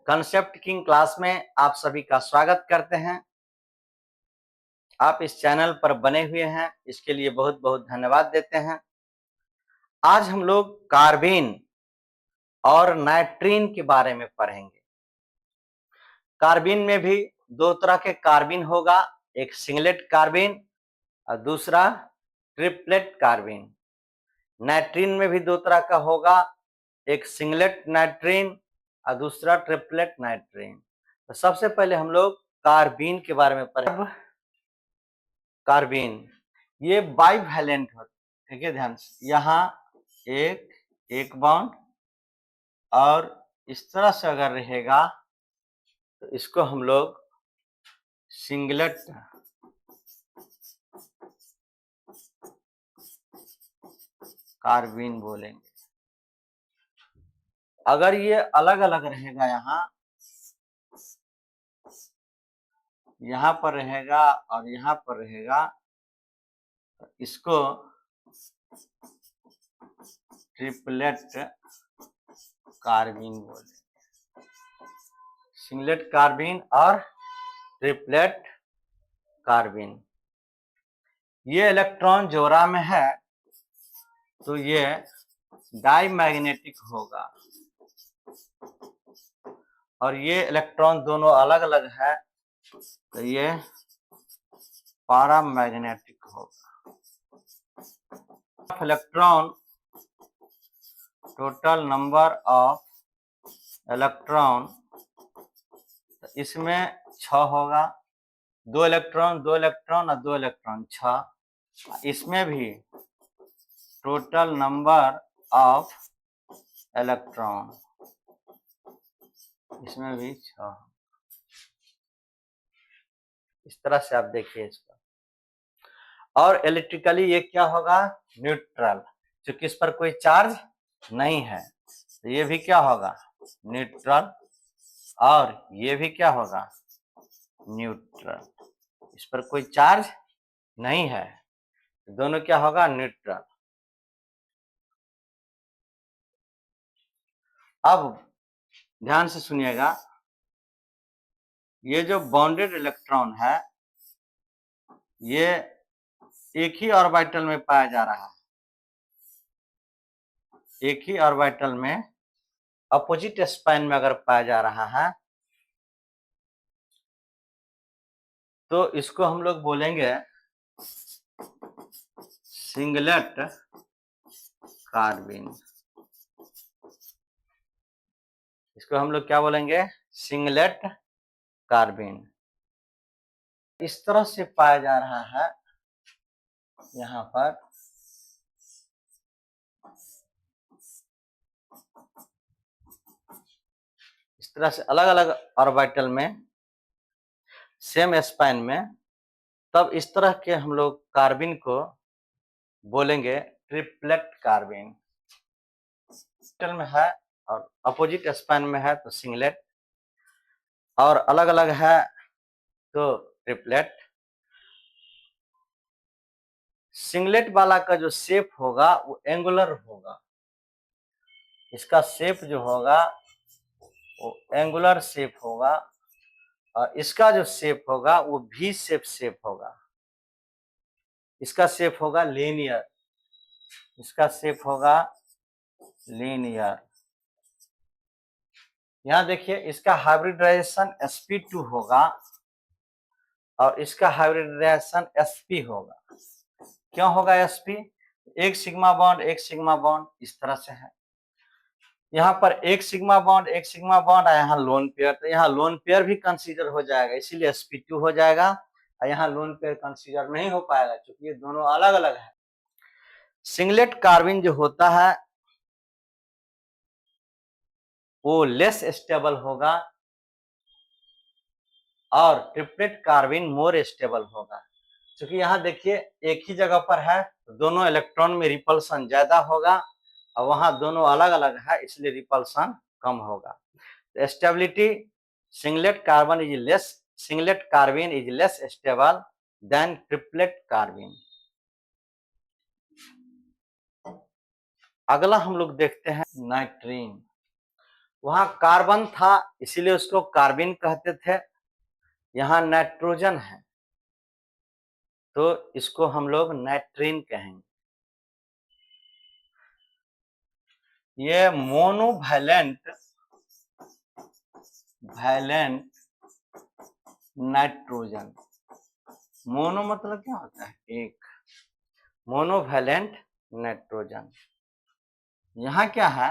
Concept king class में आप सभी का स्वागत करते हैं। आप इस चैनल पर बने हुए हैं, इसके लिए बहुत बहुत धन्यवाद देते हैं। आज हम लोग कार्बीन और नाइट्रीन के बारे में पढ़ेंगे। कार्बीन में भी दो तरह के कार्बीन होगा, एक सिंगलेट कार्बीन और दूसरा ट्रिपलेट कार्बीन। नाइट्रीन में भी दो तरह का होगा, एक सिंगलेट नाइट्रीन और दूसरा ट्रिपलेट नाइट्रीन। तो सबसे पहले हम लोग कार्बीन के बारे में पढ़ेंगे। कार्बीन ये बाइवैलेंट होता है, ठीक है, ध्यान से। यहाँ एक बॉन्ड और इस तरह से अगर रहेगा तो इसको हम लोग सिंगलेट कार्बीन बोलेंगे। अगर ये अलग अलग रहेगा, यहाँ पर रहेगा और यहाँ पर रहेगा, तो इसको ट्रिपलेट कार्बीन बोलेंगे। सिंगलेट कार्बीन और ट्रिपलेट कार्बीन। ये इलेक्ट्रॉन जोड़ा में है तो ये डाईमैग्नेटिक होगा और ये इलेक्ट्रॉन दोनों अलग अलग है तो ये पैरामैग्नेटिक होगा। Electron, total number of electron, इसमें 6 होगा। 2 इलेक्ट्रॉन और 2 इलेक्ट्रॉन 6। इसमें भी टोटल नंबर ऑफ इलेक्ट्रॉन, इसमें भी 6। इस तरह से आप देखिए इसको। और इलेक्ट्रिकली ये क्या होगा? न्यूट्रल, क्योंकि इस पर कोई चार्ज नहीं है तो ये भी क्या होगा? न्यूट्रल। और ये भी क्या होगा? न्यूट्रल। इस पर कोई चार्ज नहीं है, दोनों क्या होगा? न्यूट्रल। अब ध्यान से सुनिएगा, ये जो बॉन्डेड इलेक्ट्रॉन है ये एक ही ऑर्बिटल में पाया जा रहा है। एक ही ऑर्बिटल में अपोजिट स्पाइन में अगर पाया जा रहा है तो इसको हम लोग बोलेंगे सिंगलेट कार्बीन। इसको हम लोग क्या बोलेंगे? Singlet carbene. इस तरह से पाया जा रहा है यहाँ पर। इस तरह से अलग अलग ऑर्बिटल में, सेम स्पाइन में, तब इस तरह के हम लोग कार्बीन को बोलेंगे ट्रिपलेट कार्बीन। में है और अपोजिट स्पाइन में है तो सिंगलेट, और अलग अलग है तो ट्रिपलेट। सिंगलेट वाला का जो शेप होगा वो एंगुलर होगा। इसका शेप जो होगा वो एंगुलर शेप होगा और इसका जो शेप होगा वो भी शेप होगा। इसका शेप होगा लीनियर, इसका शेप होगा लीनियर। यहाँ देखिए, इसका हाइब्रिडाइजेशन sp2 होगा और इसका हाइब्रिडाइजेशन sp होगा। क्यों होगा sp? एक सिग्मा बॉन्ड इस तरह से है। यहाँ पर एक सिग्मा बॉन्ड है, यहाँ लोन पेयर, तो यहाँ लोन पेयर भी कंसीडर हो जाएगा, इसीलिए sp2 हो जाएगा। और यहाँ लोन पेयर कंसीडर नहीं हो पाएगा क्योंकि ये दोनों अलग अलग है। सिंगलेट कार्बन जो होता है वो लेस स्टेबल होगा और ट्रिपलेट कार्बन मोर स्टेबल होगा। क्योंकि यहाँ देखिए एक ही जगह पर है तो दोनों इलेक्ट्रॉन में रिपल्सन ज्यादा होगा और वहां दोनों अलग अलग है इसलिए रिपल्सन कम होगा। Stability, singlet carbon is less stable then triplet carbon. अगला हम लोग देखते हैं नाइट्रीन। वहां कार्बन था इसीलिए उसको कार्बिन कहते थे, यहाँ नाइट्रोजन है तो इसको हम लोग नाइट्रीन कहेंगे। ये मोनोवैलेंट नाइट्रोजन, मोनो मतलब क्या होता है एक, मोनोवैलेंट नाइट्रोजन। यहाँ क्या है,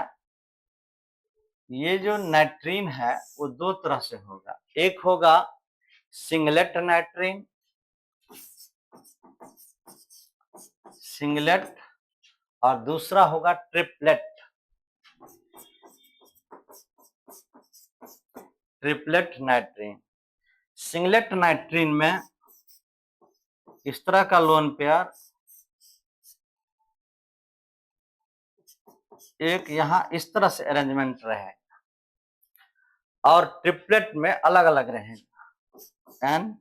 ये जो नाइट्रीन है वो दो तरह से होगा, एक होगा सिंगलेट नाइट्रीन, सिंगलेट, और दूसरा होगा ट्रिपलेट, ट्रिपलेट नाइट्रीन। सिंगलेट नाइट्रीन में इस तरह का लोन पेयर, एक यहां इस तरह से अरेंजमेंट रहेगा, और ट्रिपलेट में अलग अलग रहेगा। एन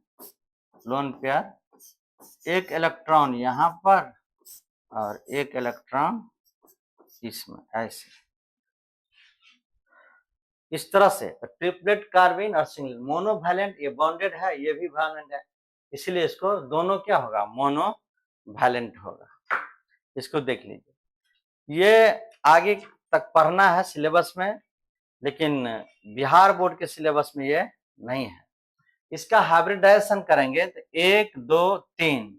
लोन पेयर, एक इलेक्ट्रॉन यहां पर और एक इलेक्ट्रॉन इसमें, ऐसे इस तरह से। ट्रिपलेट कार्बिन और सिंगल, मोनोवैलेंट ये बॉन्डेड है, ये भी वैलेंट है, इसलिए इसको दोनों क्या होगा, मोनोवैलेंट होगा। इसको देख लीजिए, ये आगे तक पढ़ना है सिलेबस में, लेकिन बिहार बोर्ड के सिलेबस में ये नहीं है। इसका हाइब्रिडाइजेशन करेंगे तो 1 2 3,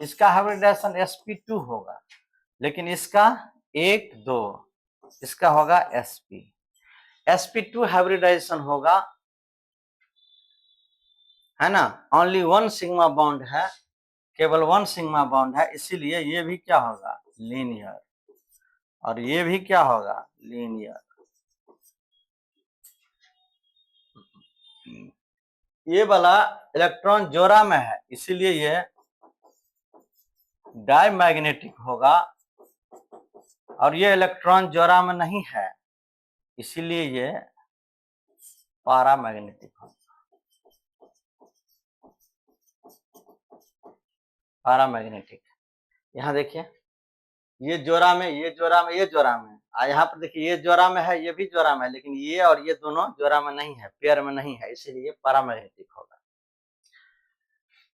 इसका हाइब्रिडाइजेशन sp2 होगा, लेकिन इसका 1 2, इसका होगा sp2 हाइब्रिडाइजेशन होगा, है ना। ओनली वन सिग्मा बॉन्ड है, केवल वन सिग्मा बॉन्ड है, इसीलिए ये भी क्या होगा, लीनियर, और ये भी क्या होगा, लीनियर। ये वाला इलेक्ट्रॉन जोड़ा में है, इसीलिए ये डायमैग्नेटिक होगा, और ये इलेक्ट्रॉन जोड़ा में नहीं है, इसीलिए ये पैरामैग्नेटिक होगा, पैरामैग्नेटिक। यहाँ देखिए, ये जोड़ा में, ये जोड़ा में, ये जोड़ा में, यहाँ पर देखिए ये जोड़ा में है, ये भी जोड़ा में है, लेकिन ये और ये दोनों जोड़ा में नहीं है, पेयर में नहीं है, इसीलिए ये पैरामैग्नेटिक होगा।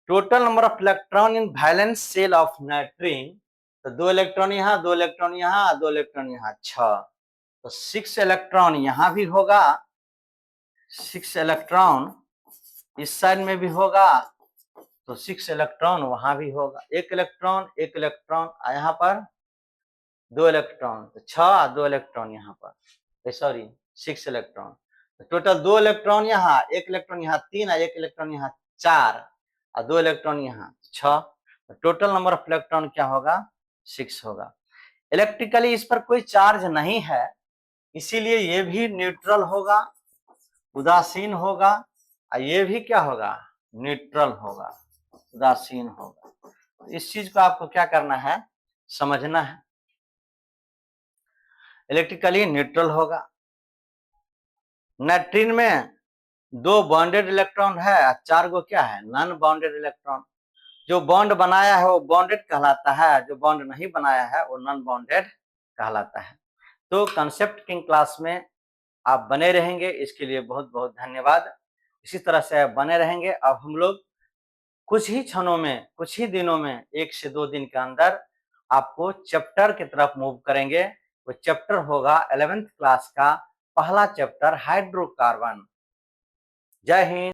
Total number of electron in valence shell of nitrene, तो 2 इलेक्ट्रॉन यहाँ, 2 इलेक्ट्रॉन यहाँ, 2 इलेक्ट्रॉन यहाँ, 6, तो 6 इलेक्ट्रॉन यहाँ भी होगा, 6 इलेक्ट्रॉन इस साइड में भी होगा, तो 6 इलेक्ट्रॉन वहां भी होगा, एक इलेक्ट्रॉन यहाँ पर, 2 इलेक्ट्रॉन, तो 6, 2 इलेक्ट्रॉन यहाँ पर, सॉरी 6 इलेक्ट्रॉन, तो टोटल 2 इलेक्ट्रॉन यहाँ, 1 इलेक्ट्रॉन यहाँ 3, और 1 इलेक्ट्रॉन यहाँ 4, और 2 इलेक्ट्रॉन यहाँ 6, तो टोटल नंबर ऑफ इलेक्ट्रॉन क्या होगा, 6 होगा। इलेक्ट्रिकली इस पर कोई चार्ज नहीं है, इसीलिए ये भी न्यूट्रल होगा, उदासीन होगा, और ये भी क्या होगा, न्यूट्रल होगा, उदासीन होगा। इस चीज को आपको क्या करना है, समझना है। इलेक्ट्रिकली न्यूट्रल होगा। नाइट्रीन में 2 बॉन्डेड इलेक्ट्रॉन है, 4 गो क्या है, नॉन बॉन्डेड इलेक्ट्रॉन। जो बॉन्ड बनाया है वो बॉन्डेड कहलाता है, जो बॉन्ड नहीं बनाया है वो नॉन बॉन्डेड कहलाता है। तो कंसेप्ट किंग क्लास में आप बने रहेंगे, इसके लिए बहुत बहुत धन्यवाद। इसी तरह से आप बने रहेंगे। अब हम लोग कुछ ही क्षणों में, कुछ ही दिनों में, 1 से 2 दिन के अंदर आपको चैप्टर की तरफ मूव करेंगे। वो चैप्टर होगा 11th क्लास का पहला चैप्टर, हाइड्रोकार्बन। जय हिंद।